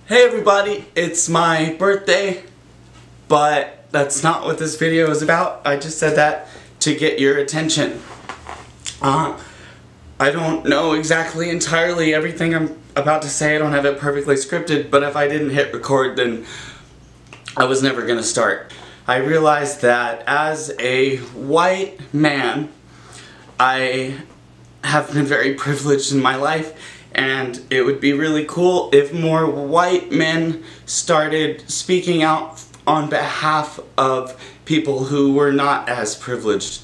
Hey everybody, it's my birthday, but that's not what this video is about. I just said that to get your attention. I don't know exactly entirely everything I'm about to say. I don't have it perfectly scripted, but if I didn't hit record, then I was never gonna start. I realized that as a white man, I have been very privileged in my life, and it would be really cool if more white men started speaking out on behalf of people who were not as privileged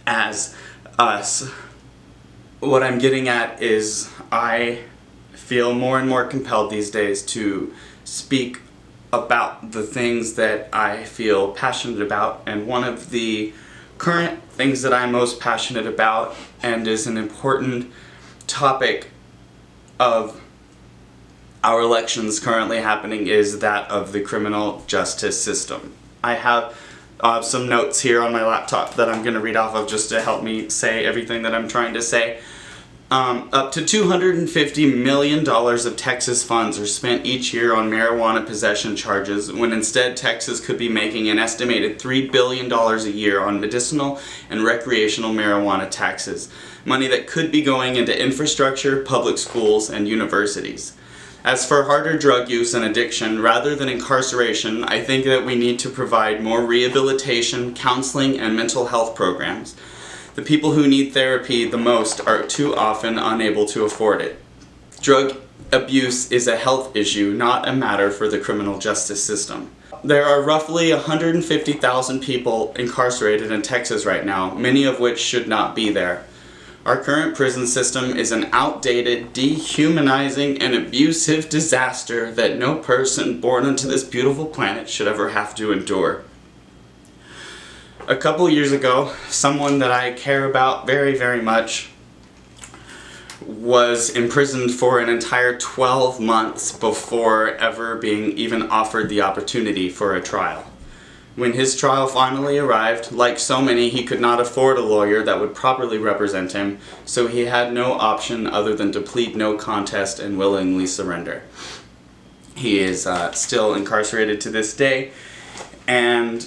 as us. What I'm getting at is I feel more and more compelled these days to speak about the things that I feel passionate about, and one of the current things that I'm most passionate about and is an important topic of our elections currently happening is that of the criminal justice system. I have some notes here on my laptop that I'm going to read off of just to help me say everything that I'm trying to say. Up to $250 million of Texas funds are spent each year on marijuana possession charges, when instead Texas could be making an estimated $3 billion a year on medicinal and recreational marijuana taxes, money that could be going into infrastructure, public schools, and universities. As for harder drug use and addiction, rather than incarceration, I think that we need to provide more rehabilitation, counseling, and mental health programs. The people who need therapy the most are too often unable to afford it. Drug abuse is a health issue, not a matter for the criminal justice system. There are roughly 150,000 people incarcerated in Texas right now, many of which should not be there. Our current prison system is an outdated, dehumanizing, and abusive disaster that no person born onto this beautiful planet should ever have to endure. A couple years ago, someone that I care about very, very much was imprisoned for an entire 12 months before ever being even offered the opportunity for a trial. When his trial finally arrived, like so many, he could not afford a lawyer that would properly represent him, so he had no option other than to plead no contest and willingly surrender. He is still incarcerated to this day, and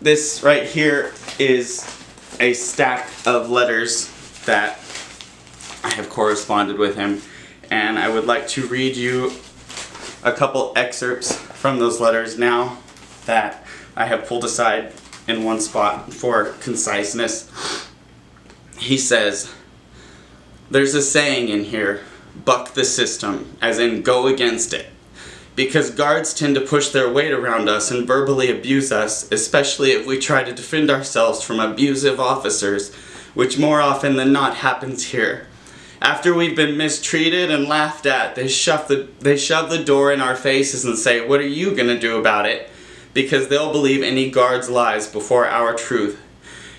this right here is a stack of letters that I have corresponded with him, and I would like to read you a couple excerpts from those letters now that I have pulled aside in one spot for conciseness. He says, "There's a saying in here, buck the system, as in go against it. Because guards tend to push their weight around us and verbally abuse us, especially if we try to defend ourselves from abusive officers, which more often than not happens here. After we've been mistreated and laughed at, they shove the door in our faces and say, 'What are you gonna do about it?' Because they'll believe any guard's lies before our truth.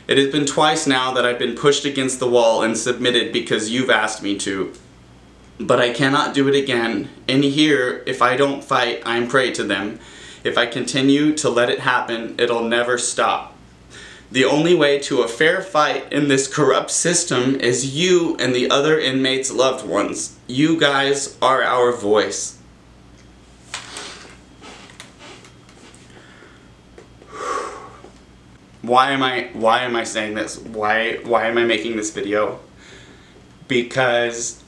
It has been twice now that I've been pushed against the wall and submitted because you've asked me to. But I cannot do it again, and here, if I don't fight, I'm prey to them. If I continue to let it happen, it'll never stop. The only way to a fair fight in this corrupt system is you and the other inmates' loved ones. You guys are our voice." Why am I saying this? Why am I making this video? Because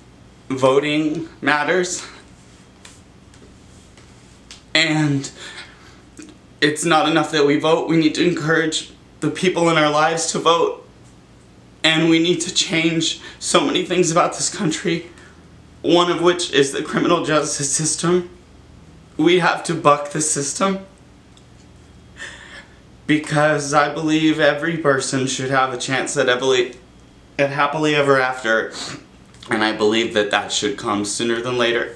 voting matters, and it's not enough that we vote. We need to encourage the people in our lives to vote, and we need to change so many things about this country, one of which is the criminal justice system. We have to buck the system, because I believe every person should have a chance at happily ever after. And I believe that that should come sooner than later.